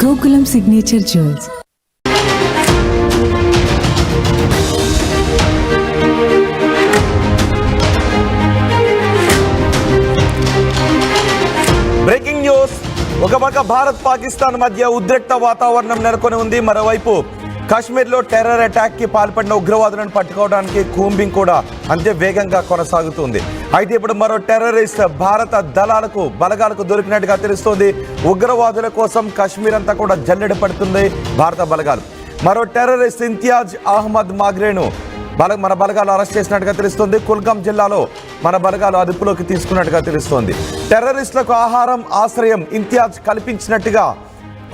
Gokulam Signature Jewels. Breaking news. ఒక పక్క భారత్ పాకిస్తాన్ మధ్య ఉద్రిక్త వాతావరణం నెలకొని ఉంది. మరోవైపు కాశ్మీర్లో టెర్రర్ అటాక్ కి పాల్పడిన ఉగ్రవాదులను పట్టుకోవడానికి కూంబింగ్ కూడా అంతే వేగంగా కొనసాగుతుంది. అయితే ఇప్పుడు మరో టెర్రరిస్ట్ భారత బలగాలకు దొరికినట్టుగా తెలుస్తోంది. ఉగ్రవాదుల కోసం కాశ్మీర్ అంతా కూడా జల్లెడ పడుతుంది భారత బలగాలు. మరో టెర్రరిస్ట్ ఇంతియాజ్ అహ్మద్ మాగ్రేను మన బలగాలు అరెస్ట్ చేసినట్టుగా తెలుస్తోంది. కుల్గాం జిల్లాలో మన బలగాలు అదుపులోకి తీసుకున్నట్టుగా తెలుస్తోంది. టెర్రరిస్టులకు ఆహారం ఆశ్రయం ఇంతియాజ్ కల్పించినట్టుగా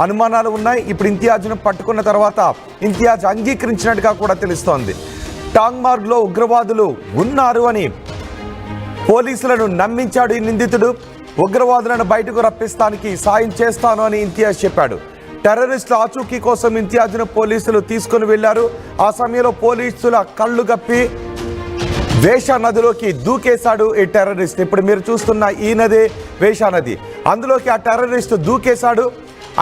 అనుమానాలు ఉన్నాయి. ఇప్పుడు ఇంతియాజ్ను పట్టుకున్న తర్వాత ఇంతియాజ్ అంగీకరించినట్టుగా కూడా తెలుస్తోంది. టాంగ్మార్గ్లో ఉగ్రవాదులు ఉన్నారు అని పోలీసులను నమ్మించాడు ఈ నిందితుడు. ఉగ్రవాదులను బయటకు రప్పిస్తానికి సాయం చేస్తాను అని ఇంతియాజ్ చెప్పాడు. టెర్రరిస్టుల ఆచూకీ కోసం ఇంతియాజ్ను పోలీసులు తీసుకుని వెళ్లారు. ఆ సమయంలో పోలీసుల కళ్ళు గప్పి వేషా నదిలోకి దూకేశాడు ఈ టెర్రరిస్ట్. ఇప్పుడు మీరు చూస్తున్న ఈ నది వేషా నది, అందులోకి ఆ టెర్రరిస్ట్ దూకేశాడు.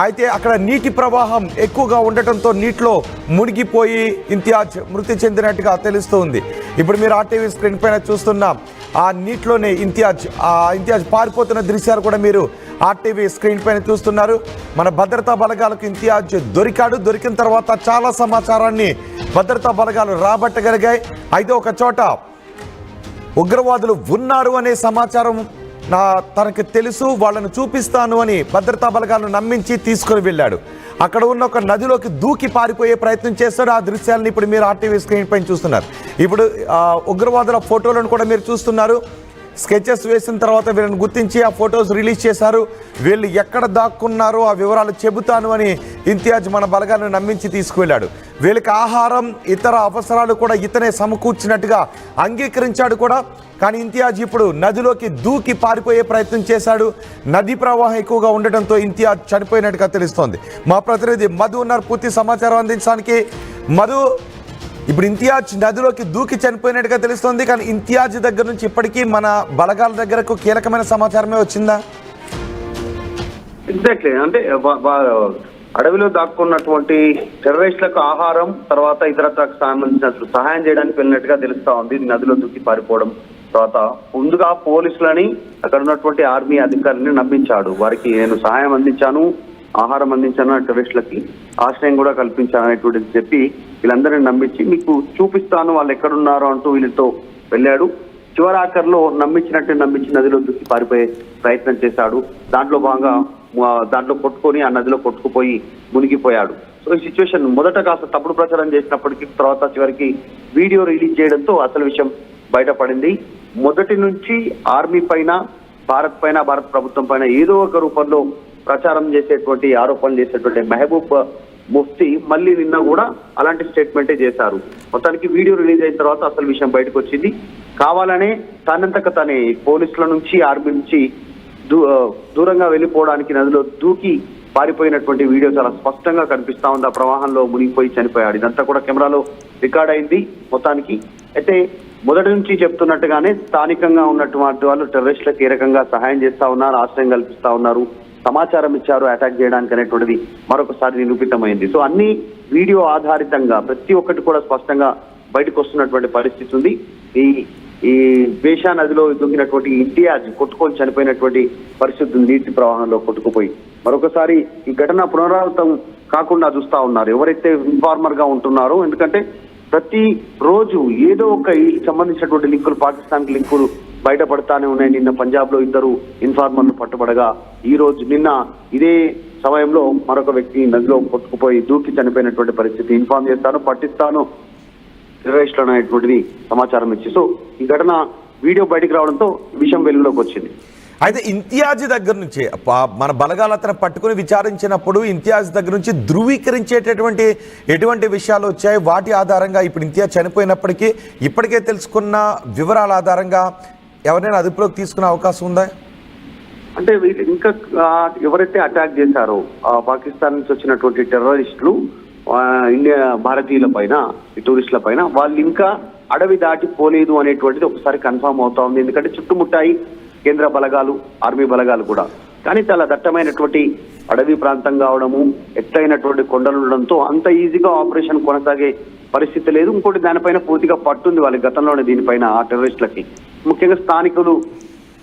అయితే అక్కడ నీటి ప్రవాహం ఎక్కువగా ఉండటంతో నీటిలో మునిగిపోయి ఇంతియాజ్ మృతి చెందినట్టుగా తెలుస్తుంది. ఇప్పుడు మీరు ఆర్టీవీ స్క్రీన్ పైన చూస్తున్న ఆ నీటిలోనే ఇంతియాజ్ పారిపోతున్న దృశ్యాలు కూడా మీరు ఆర్టీవీ స్క్రీన్ పైన చూస్తున్నారు. మన భద్రతా బలగాలకు ఇంతియాజ్ దొరికాడు. దొరికిన తర్వాత చాలా సమాచారాన్ని భద్రతా బలగాలు రాబట్టగలిగాయి. అయితే ఒక చోట ఉగ్రవాదులు ఉన్నారు అనే సమాచారం తనకు తెలుసు, వాళ్ళను చూపిస్తాను అని భద్రతా బలగాలను నమ్మించి తీసుకుని వెళ్ళాడు. అక్కడ ఉన్న ఒక నదిలోకి దూకి పారిపోయే ప్రయత్నం చేస్తాడు. ఆ దృశ్యాలను ఇప్పుడు మీరు ఆర్టీవీ స్క్రీన్ పైన చూస్తున్నారు. ఇప్పుడు ఉగ్రవాదుల ఫోటోలను కూడా మీరు చూస్తున్నారు. స్కెచెస్ వేసిన తర్వాత వీళ్ళని గుర్తించి ఆ ఫొటోస్ రిలీజ్ చేశారు. వీళ్ళు ఎక్కడ దాక్కున్నారో ఆ వివరాలు చెబుతాను అని ఇంతియాజ్ మన బలగాలను నమ్మించి తీసుకువెళ్ళాడు. వీళ్ళకి ఆహారం ఇతర అవసరాలు కూడా ఇతనే సమకూర్చినట్టుగా అంగీకరించాడు కూడా. కానీ ఇంతియాజ్ ఇప్పుడు నదిలోకి దూకి పారిపోయే ప్రయత్నం చేశాడు. నదీ ప్రవాహం ఎక్కువగా ఉండటంతో ఇంతియాజ్ చనిపోయినట్టుగా తెలుస్తోంది. మా ప్రతినిధి మధు ఉన్నారు పూర్తి సమాచారం అందించడానికి. మధు, ఇప్పుడు ఇంతియాజ్ నదిలోకి దూకి చనిపోయినట్టుగా తెలుస్తోంది. కానీ ఇంతియాజ్ దగ్గర నుంచి ఇప్పటికీ మన బలగాల దగ్గరకు కీలకమైన సమాచారమే వచ్చిందా? ఎగ్జాక్ట్లీ, అంటే అడవిలో దాక్కున్నటువంటి టెర్రరిస్టులకు ఆహారం తర్వాత ఇతరత్రకు సంబంధించిన సహాయం చేయడానికి వెళ్ళినట్టుగా తెలుస్తా ఉంది. నదిలో దూకి పారిపోవడం తర్వాత ముందుగా పోలీసులని అక్కడ ఉన్నటువంటి ఆర్మీ అధికారులని నమ్మించాడు. వారికి నేను సహాయం అందించాను, ఆహారం అందించాను, టెర్రరిస్టులకి ఆశ్రయం కూడా కల్పించాను అనేటువంటిది చెప్పి వీళ్ళందరినీ నమ్మించి మీకు చూపిస్తాను వాళ్ళు ఎక్కడున్నారో అంటూ వీళ్ళతో వెళ్ళాడు. చివరి ఆఖరిలో నమ్మించి నదిలో దూకి పారిపోయే ప్రయత్నం చేశాడు. దాంట్లో భాగంగా దాంట్లో కొట్టుకొని ఆ నదిలో కొట్టుకుపోయి మునిగిపోయాడు. సో ఈ సిచ్యువేషన్ మొదట కాస్త తప్పుడు ప్రచారం చేసినప్పటికీ తర్వాత చివరికి వీడియో రిలీజ్ చేయడంతో అసలు విషయం బయటపడింది. మొదటి నుంచి ఆర్మీ పైన భారత్ ప్రభుత్వం పైన ఏదో ఒక రూపంలో ప్రచారం చేసేటువంటి ఆరోపణలు చేసేటువంటి మెహబూబ్ ముఫ్తీ మళ్ళీ నిన్న కూడా అలాంటి స్టేట్మెంటే చేశారు. మొత్తానికి వీడియో రిలీజ్ అయిన తర్వాత అసలు విషయం బయటకు వచ్చింది. కావాలనే తనంతక తనే పోలీసుల నుంచి ఆర్మీ నుంచి దూరంగా వెళ్ళిపోవడానికి నదిలో దూకి పారిపోయినటువంటి వీడియో చాలా స్పష్టంగా కనిపిస్తా ఉంది. ఆ ప్రవాహంలో మునిగిపోయి చనిపోయాడు. ఇదంతా కూడా కెమెరాలో రికార్డ్ అయింది మొత్తానికి. అయితే మొదటి నుంచి చెప్తున్నట్టుగానే స్థానికంగా ఉన్నటువంటి వాళ్ళు టెర్రరిస్టులకు ఏ రకంగా సహాయం చేస్తా ఉన్నారు, ఆశ్రయం కల్పిస్తా ఉన్నారు, సమాచారం ఇచ్చారు అటాక్ చేయడానికి అనేటువంటిది మరొకసారి నిరూపితమైంది. సో అన్ని వీడియో ఆధారితంగా ప్రతి ఒక్కటి కూడా స్పష్టంగా బయటకు వస్తున్నటువంటి పరిస్థితి ఉంది. ఈ వేషా నదిలో దూకినటువంటి ఇంతియాజ్ కొట్టుకొని చనిపోయినటువంటి పరిస్థితి నీటి ప్రవాహంలో కొట్టుకుపోయి మరొకసారి ఈ ఘటన పునరావృతం కాకుండా చూస్తా ఉన్నారు ఎవరైతే ఇన్ఫార్మర్ గా ఉంటున్నారో. ఎందుకంటే ప్రతి రోజు ఏదో ఒక సంబంధించినటువంటి లింకులు, పాకిస్తాన్ లింకులు బయటపడతానే ఉన్నాయి. నిన్న పంజాబ్ లో 2 ఇన్ఫార్మర్లు పట్టుబడగా నిన్న ఇదే సమయంలో మరొక వ్యక్తి నదిలో కొట్టుకుపోయి దూకి చనిపోయినటువంటి పరిస్థితి. ఇన్ఫార్మ్ చేస్తాను, పట్టిస్తాను టెర్రరిస్టులు అనేటువంటిది సమాచారం ఇచ్చి సో ఈ ఘటన వీడియో బయటకు రావడంతో విషయం వెలుగులోకి వచ్చింది. అయితే ఇంతియాజ్ దగ్గర నుంచి మన బలగాలు అతను పట్టుకుని విచారించినప్పుడు ఇంతియాజ్ దగ్గర నుంచి ధృవీకరించేటటువంటి ఎటువంటి విషయాలు వచ్చాయి? వాటి ఆధారంగా ఇప్పుడు ఇంతియాజ్ చనిపోయినప్పటికీ ఇప్పటికే తెలుసుకున్న వివరాల ఆధారంగా ఎవరైనా అదుపులోకి తీసుకునే అవకాశం ఉందా? అంటే ఇంకా ఎవరైతే అటాక్ చేశారో పాకిస్తాన్ నుంచి వచ్చినటువంటి టెర్రరిస్టులు భారతీయుల పైన, టూరిస్టుల పైన, వాళ్ళు ఇంకా అడవి దాటిపోలేదు అనేటువంటిది ఒకసారి కన్ఫర్మ్ అవుతా ఉంది. ఎందుకంటే చుట్టుముట్టాయి కేంద్ర బలగాలు, ఆర్మీ బలగాలు కూడా. కానీ చాలా దట్టమైనటువంటి అడవి ప్రాంతం కావడము, ఎత్తైనటువంటి కొండలు ఉండడంతో అంత ఈజీగా ఆపరేషన్ కొనసాగే పరిస్థితి లేదు. ఇంకోటి దానిపైన పూర్తిగా పట్టుంది వాళ్ళ గతంలోనే దీనిపైన ఆ టెర్రరిస్టులకి. ముఖ్యంగా స్థానికులు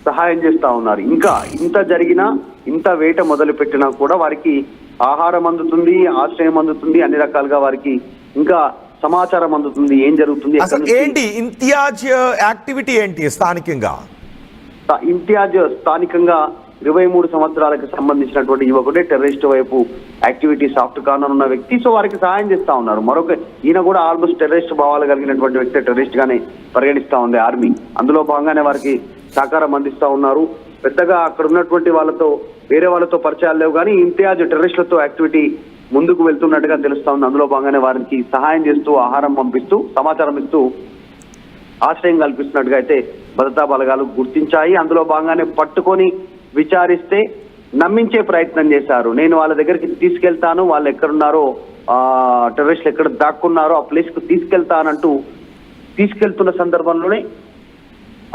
సహాయం చేస్తా ఉన్నారు. ఇంకా ఇంత జరిగినా, ఇంత వేట మొదలు పెట్టినా కూడా వారికి ఆహారం అందుతుంది, ఆశ్రయం అందుతుంది, అన్ని రకాలుగా వారికి ఇంకా సమాచారం అందుతుంది, ఏం జరుగుతుంది. అసలు ఏంటి ఇంతియాజ్ యాక్టివిటీ ఏంటి స్థానికంగా? ఇంతియాజ్ స్థానికంగా 23 సంవత్సరాలకు సంబంధించినటువంటి యువకుడే టెర్రరిస్ట్ వైపు యాక్టివిటీ సాఫ్ట్ కార్నర్ ఉన్న వ్యక్తి. సో వారికి సహాయం చేస్తా ఉన్నారు. మరొక ఈయన కూడా ఆల్మోస్ట్ టెర్రరిస్ట్ భావాలు కలిగినటువంటి వ్యక్తి, టెర్రరిస్ట్ గానే పరిగణిస్తా ఉంది ఆర్మీ. అందులో భాగంగానే వారికి సహకారం అందిస్తా ఉన్నారు. పెద్దగా అక్కడ ఉన్నటువంటి వాళ్ళతో, వేరే వాళ్ళతో పరిచయాలు లేవు, కానీ ఇంతియాజ్ టెర్రరిస్టులతో యాక్టివిటీ ముందుకు వెళ్తున్నట్టుగా తెలుస్తా ఉంది. అందులో భాగంగానే వారికి సహాయం చేస్తూ, ఆహారం పంపిస్తూ, సమాచారం ఇస్తూ, ఆశ్రయం కల్పిస్తున్నట్టుగా అయితే భద్రతా బలగాలు గుర్తించాయి. అందులో భాగంగానే పట్టుకొని విచారిస్తే నమ్మించే ప్రయత్నం చేశారు. నేను వాళ్ళ దగ్గరికి తీసుకెళ్తాను, వాళ్ళు ఎక్కడున్నారో, టెర్రరిస్టులు ఎక్కడ దాక్కున్నారో ఆ ప్లేస్ కు తీసుకెళ్తానంటూ తీసుకెళ్తున్న సందర్భంలోనే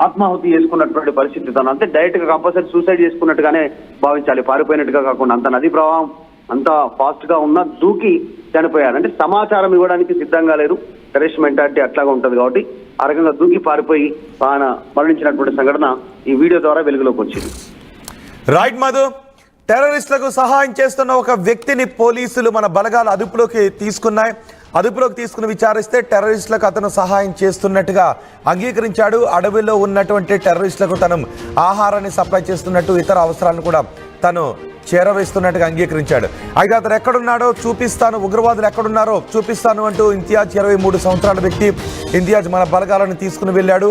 ఆత్మాహుతి చేసుకున్నటువంటి పరిస్థితి. తను అంటే డైరెక్ట్ గా కంపల్సరీ సూసైడ్ చేసుకున్నట్టుగానే భావించాలి, పారిపోయినట్టుగా కాకుండా. అంత నదీ ప్రవాహం అంత ఫాస్ట్ గా ఉన్నా దూకి చనిపోయారు. అంటే సమాచారం ఇవ్వడానికి సిద్ధంగా లేరు. టెర్రరిస్ట్ మెంటాలిటీ అట్లాగా ఉంటది కాబట్టి ఆ రకంగా దూకి పారిపోయి ఆయన మరణించినటువంటి సంఘటన ఈ వీడియో ద్వారా వెలుగులోకి వచ్చింది. రైట్ మధు, టెర్రరిస్టులకు సహాయం చేస్తున్న ఒక వ్యక్తిని పోలీసులు మన బలగాలు అదుపులోకి తీసుకుని విచారిస్తే టెర్రరిస్టులకు అతను సహాయం చేస్తున్నట్టుగా అంగీకరించాడు. అడవిలో ఉన్నటువంటి టెర్రరిస్టులకు తను ఆహారాన్ని సప్లై చేస్తున్నట్టు, ఇతర అవసరాలను కూడా తను చేరవేస్తున్నట్టుగా అంగీకరించాడు. అయితే అతను ఎక్కడున్నాడో చూపిస్తాను, ఉగ్రవాదులు ఎక్కడున్నారో చూపిస్తాను అంటూ ఇంతియాజ్ 23 సంవత్సరాల వ్యక్తి ఇంతియాజ్ మన బలగాలను తీసుకుని వెళ్ళాడు.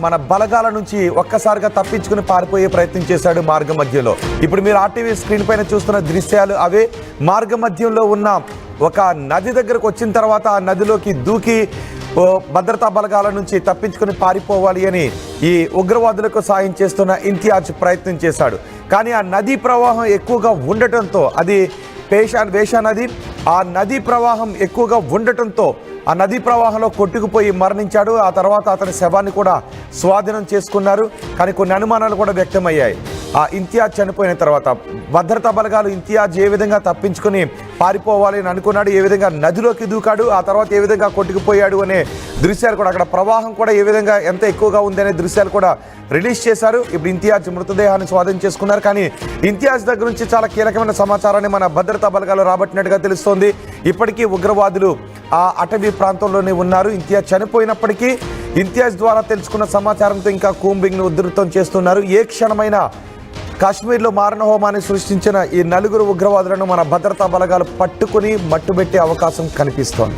మన బలగాల నుంచి ఒక్కసారిగా తప్పించుకుని పారిపోయే ప్రయత్నం చేశాడు మార్గ మధ్యలో. ఇప్పుడు మీరు ఆర్టీవీ స్క్రీన్ పైన చూస్తున్న దృశ్యాలు అవే. మార్గ మధ్యంలో ఉన్న ఒక నది దగ్గరకు వచ్చిన తర్వాత ఆ నదిలోకి దూకి భద్రతా బలగాల నుంచి తప్పించుకుని పారిపోవాలి అని ఈ ఉగ్రవాదులకు సాయం చేస్తున్న ఇంతియాజ్ ప్రయత్నం చేశాడు. కానీ ఆ నదీ ప్రవాహం ఎక్కువగా ఉండటంతో, అది వేషా నది, ఆ నదీ ప్రవాహం ఎక్కువగా ఉండటంతో ఆ నదీ ప్రవాహంలో కొట్టుకుపోయి మరణించాడు. ఆ తర్వాత అతని శవాన్ని కూడా స్వాధీనం చేసుకున్నారు. కానీ కొన్ని అనుమానాలు కూడా వ్యక్తమయ్యాయి. ఆ ఇంతియాజ్ చనిపోయిన తర్వాత భద్రతా బలగాలు ఇంతియాజ్ ఏ విధంగా తప్పించుకుని పారిపోవాలి అని అనుకున్నాడు, ఏ విధంగా నదిలోకి దూకాడు, ఆ తర్వాత ఏ విధంగా కొట్టుకుపోయాడు అనే దృశ్యాలు కూడా, అక్కడ ప్రవాహం కూడా ఏ విధంగా ఎంత ఎక్కువగా ఉంది అనే దృశ్యాలు కూడా రిలీజ్ చేశారు. ఇప్పుడు ఇంతియాజ్ మృతదేహాన్ని స్వాధీనం చేసుకున్నారు. కానీ ఇంతియాజ్ దగ్గర నుంచి చాలా కీలకమైన సమాచారాన్ని మన భద్రతా బలగాలు రాబట్టినట్టుగా తెలుస్తోంది. ఇప్పటికీ ఉగ్రవాదులు ఆ అటవీ ప్రాంతంలోనే ఉన్నారు. ఇంతియాజ్ చనిపోయినప్పటికీ ఇంతియాజ్ ద్వారా తెలుసుకున్న సమాచారంతో ఇంకా కూంబింగ్ను ఉధృతం చేస్తున్నారు. ఏ క్షణమైనా కాశ్మీర్లో మారణహోమాన్ని సృష్టించిన ఈ 4 ఉగ్రవాదులను మన భద్రతా బలగాలు పట్టుకుని మట్టుబెట్టే అవకాశం కనిపిస్తోంది.